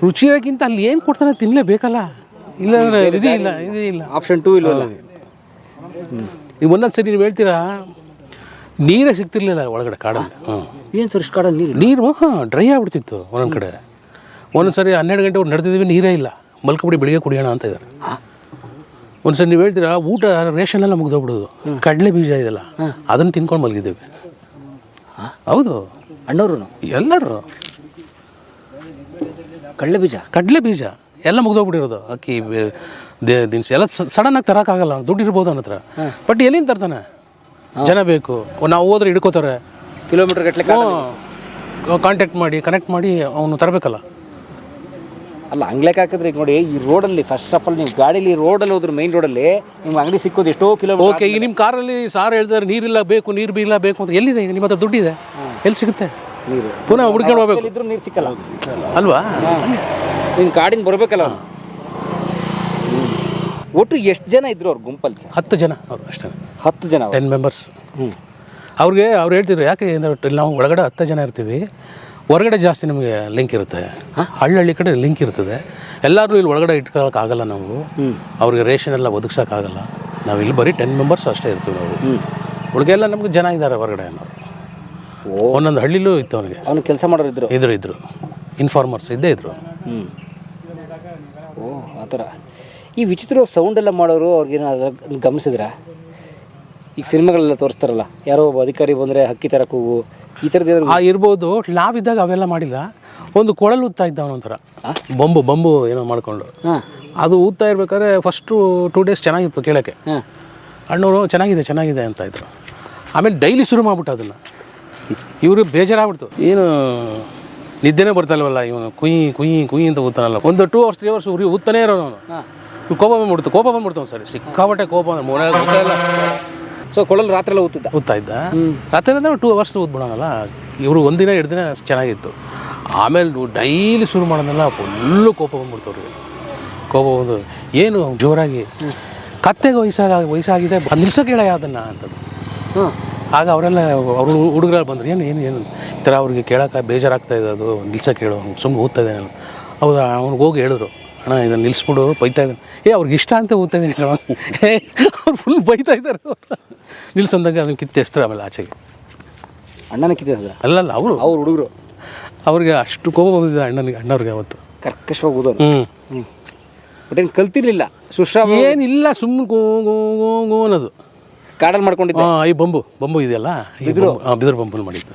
ರುಚಿಯಾಗಿಂತ ಅಲ್ಲಿ ಏನು ಕೊಡ್ತಾನೆ ತಿನ್ನಲೇಬೇಕಲ್ಲ, ಇಲ್ಲಾಂದ್ರೆ ಇದೇ ಇಲ್ಲ, ಇದೇ ಇಲ್ಲ. ಆಪ್ಷನ್ 2 ಇಲ್ವಲ್ಲ. ನೀವು ಒಂದೊಂದು ಸರಿ ನೀವು ಹೇಳ್ತೀರಾ ನೀರೇ ಸಿಗ್ತಿರ್ಲಿಲ್ಲ ಒಳಗಡೆ ಕಾಡಲ್ಲಿ. ಏನು ಸರ್ ಇಷ್ಟು ಕಾಡಲ್ಲಿ ನೀರು ಡ್ರೈ ಆಗಿಬಿಡ್ತಿತ್ತು ಒಂದೊಂದು ಕಡೆ. ಒಂದೊಂದು ಸರಿ 12 ಗಂಟೆವರೆಗೆ ನಡೆದಿದ್ದೀವಿ, ನೀರೇ ಇಲ್ಲ. ಮಲ್ಕೊಬಿಡಿ ಬೆಳಿಗ್ಗೆ ಕುಡಿಯೋಣ ಅಂತ ಇದ್ದಾರೆ. ಒಂದು ಸರಿ ನೀವು ಹೇಳ್ತೀರಾ ಊಟ ರೇಷನ್ ಎಲ್ಲ ಮುಗ್ದೋಗ್ಬಿಡೋದು, ಕಡಲೆ ಬೀಜ ಇದೆಲ್ಲ ಅದನ್ನು ತಿನ್ಕೊಂಡು ಮಲಗಿದ್ದೇವೆ. ಹೌದು, ಅಣ್ಣವರು ಎಲ್ಲರೂ ಕಡಲೆ ಬೀಜ ಎಲ್ಲ ಮುಗ್ದೋಗ್ಬಿಟ್ಟಿರೋದು. ಅಕ್ಕಿ ದಿನಸಿ ಎಲ್ಲ ಸಡನ್ನಾಗಿ ತರೋಕ್ಕಾಗಲ್ಲ, ದುಡ್ಡು ಇರ್ಬೋದು ಅವನ ಹತ್ರ. ಬಟ್ ಎಲ್ಲಿಂದ ತರ್ತಾನೆ? ಜನ ಬೇಕು. ನಾವು ಹೋದ್ರೆ ಹಿಡ್ಕೋತಾರೆ, ಕಿಲೋಮೀಟರ್ ಗಟ್ಟಲೆ ಕಾಂಟ್ಯಾಕ್ಟ್ ಮಾಡಿ ಕನೆಕ್ಟ್ ಮಾಡಿ ಅವನು ತರಬೇಕಲ್ಲ. ಅಲ್ಲ ಹಂಗ್ಲೆಕ್ ಹಾಕಿದ್ರೆ ಈಗ ನೋಡಿ, ಈ ರೋಡಲ್ಲಿ ಫಸ್ಟ್ ಆಫ್ ಆಲ್ ನೀವು ಗಾಡೀಲಿ ರೋಡಲ್ಲಿ ಹೋದ್ರೆ ಮೈನ್ ರೋಡಲ್ಲಿ ನಿಮ್ಗೆ ಅಂಗಡಿ ಸಿಕ್ಕೋದು ಎಷ್ಟೋ ಕಿಲೋಮೀಟರ್. ಓಕೆ, ಈಗ ನಿಮ್ಮ ಕಾರಲ್ಲಿ ಸಾರ್ ಹೇಳ್ತಾರೆ ನೀರಿಲ್ಲ ಬೇಕು, ನೀರು ಬೀಲ್ಲ ಬೇಕು ಅಂತ. ಎಲ್ಲಿದೆ ಈಗ ನಿಮ್ಮ ಹತ್ರ ದುಡ್ಡಿದೆ? ಎಲ್ಲಿ ಸಿಗುತ್ತೆ? ನೀರು ಪುನಃ ಹುಡ್ಕೊಂಡು ಹೋಗ್ಬೇಕು ಇದ್ರೂ ನೀರು ಸಿಕ್ಕಲ್ಲ ಅಲ್ವಾ? ನಿನ್ನ ಕಾಡಿನ ಬರಬೇಕಲ್ಲ. ಒಟ್ಟು ಎಷ್ಟು ಜನ ಇದ್ರು ಅವ್ರ ಗುಂಪಲ್ಲಿ ಸರ್? 10 ಜನ ಅವರು ಅಷ್ಟೇ. 10 ಜನ, 10 ಮೆಂಬರ್ಸ್. ಅವ್ರು ಹೇಳ್ತಿದ್ರು ಯಾಕೆ ನಾವು ಒಳಗಡೆ 10 ಜನ ಇರ್ತೀವಿ, ಹೊರಗಡೆ ಜಾಸ್ತಿ ನಮಗೆ ಲಿಂಕ್ ಇರುತ್ತೆ, ಹಳ್ಳಿ ಕಡೆ ಲಿಂಕ್ ಇರ್ತದೆ. ಎಲ್ಲರೂ ಇಲ್ಲಿ ಒಳಗಡೆ ಇಟ್ಕೊಳ್ಳೋಕ್ಕಾಗಲ್ಲ ನಾವು, ಅವ್ರಿಗೆ ರೇಷನ್ ಎಲ್ಲ ಒದಗಿಸೋಕ್ಕಾಗಲ್ಲ. ನಾವು ಇಲ್ಲಿ ಬರೀ 10 ಮೆಂಬರ್ಸ್ ಅಷ್ಟೇ ಇರ್ತೀವಿ ನಾವು. ಉಳಿಗೆಲ್ಲ ನಮ್ಗೆ ಜನ ಇದ್ದಾರೆ ಹೊರಗಡೆ. ನಾವು ಒಂದೊಂದು ಹಳ್ಳಿಲೂ ಇತ್ತು ಅವನಿಗೆ. ಅವನು ಕೆಲಸ ಮಾಡೋರು ಇದ್ರು ಇನ್ಫಾರ್ಮರ್ಸ್ ಇದ್ದೇ ಇದ್ರು. ಓ ಆ ಥರ. ಈ ವಿಚಿತ್ರ ಸೌಂಡ್ ಎಲ್ಲ ಮಾಡೋರು ಅವ್ರಿಗೇನಾದ್ರು ಗಮನಿಸಿದ್ರಾ? ಈಗ ಸಿನಿಮಾಗಳೆಲ್ಲ ತೋರಿಸ್ತಾರಲ್ಲ, ಯಾರೋ ಒಬ್ಬ ಅಧಿಕಾರಿ ಬಂದರೆ ಹಕ್ಕಿ ಥರ ಕೂಗು, ಈ ಥರದ್ದು ಇರ್ಬೋದು. ನಾವಿದ್ದಾಗ ಅವೆಲ್ಲ ಮಾಡಿಲ್ಲ. ಒಂದು ಕೊಳಲು ಊದ್ತಾ ಇದ್ದ ಅವನೊಂಥರ ಬಂಬು ಏನೋ ಮಾಡಿಕೊಂಡು. ಅದು ಊದ್ತಾ ಇರ್ಬೇಕಾದ್ರೆ ಫಸ್ಟು 2 ಡೇಸ್ ಚೆನ್ನಾಗಿತ್ತು ಕೇಳೋಕ್ಕೆ. ಅಣ್ಣವರು ಚೆನ್ನಾಗಿದೆ ಅಂತ ಇದ್ರು. ಆಮೇಲೆ ಡೈಲಿ ಶುರು ಮಾಡ್ಬಿಟ್ಟು ಅದನ್ನು. ಇವರು ಬೇಜಾರಾಗ್ಬಿಡ್ತು, ಏನು ನಿದ್ದೆನೇ ಬರ್ತಾಯಿಲ್ವಲ್ಲ ಇವನು, ಕುಯ್ ಅಂತ ಊದ್ತಾನಲ್ಲ. ಒಂದು 2 hours 3 hours ಊದ್ತಾನೇ ಇರೋನು ಅವನು. ಕೋಪ ಬಂದ್ಬಿಡ್ತು ಸರಿ, ಸಿಕ್ಕಾಬಟ್ಟೆ ಕೋಪ. ಮನೆ ಗೊತ್ತಾಯಿಲ್ಲ. ಸೊ ಕೊಳಲು ರಾತ್ರಿ ಎಲ್ಲ ಊದ್ತಾ ಇದ್ದ. ರಾತ್ರಿ ಅಂದರೆ 2 hours ಊದ್ಬಿಡೋಣಲ್ಲ. ಇವರು 1 ದಿನ 2 ದಿನ ಚೆನ್ನಾಗಿತ್ತು. ಆಮೇಲೆ ಡೈಲಿ ಶುರು ಮಾಡೋದಲ್ಲ ಫುಲ್ಲು ಕೋಪ ಬಂದ್ಬಿಡ್ತು ಅವ್ರಿಗೆ. ಕೋಪ ಬಂದು ಏನು ಜೋರಾಗಿ ಕತ್ತೆಗೆ ವಯಸ್ಸಾಗಿದೆ ಅದು ನಿಲ್ಸೋಕೆ ಹೇಳ ಅದನ್ನು ಅಂತದ್ದು. ಆಗ ಅವರೆಲ್ಲ ಅವರು ಹುಡುಗರಲ್ಲಿ ಬಂದರು, ಏನು ಈ ಥರ ಅವ್ರಿಗೆ ಕೇಳೋಕೆ ಬೇಜಾರಾಗ್ತಾ ಇದೆ, ಅದು ನಿಲ್ಸೋಕೆ ಹೇಳು, ಸುಮ್ಮನೆ ಊದ್ತಾ ಇದ್ದಾನೆ. ಹೌದಾ? ಅವ್ನಿಗೆ ಹೋಗಿ ಹೇಳಿದ್ರು, ಅಣ್ಣ ಇದನ್ನು ನಿಲ್ಲಿಸ್ಬಿಡು, ಬೈತಾ ಇದ್ದಾನೆ. ಅವ್ರಿಗೆ ಇಷ್ಟ ಅಂತ ಓದ್ತಾ ಇದ್ದೀನಿ ಕಣ. ಅವ್ರು ಫುಲ್ ಬೈತಾ ಇದ್ದಾರೆ. ನಿಲ್ಸಂದಾಗ ಅದನ್ನು ಕಿತ್ತೆಸ್ತಾರೆ. ಆಮೇಲೆ ಆಚೆಗೆ ಅಣ್ಣನ ಕಿತ್ತೆಸ್ರ ಅಲ್ಲ ಅವರು ಹುಡುಗರು ಅವ್ರಿಗೆ ಅಷ್ಟು ಕೋಪ ಬಂದಿದೆ ಅಣ್ಣವ್ರಿಗೆ ಅವತ್ತು. ಕರ್ಕಶವಾಗಿ ಓದೋದು. ಬಟ್ ಏನು ಕಲ್ತಿರ್ಲಿಲ್ಲ ಸುಶ್ರಾಮ ಏನಿಲ್ಲ, ಸುಮ್ಮನೆ ಗೋ ಅನ್ನೋದು. ಕಾಡಲ್ಲಿ ಮಾಡ್ಕೊಂಡಿದ್ದೆ. ಈ ಬಂಬು ಇದೆಯಲ್ಲ, ಬಿದಿರು ಬಂಬಲ್ಲಿ ಮಾಡಿದ್ದು.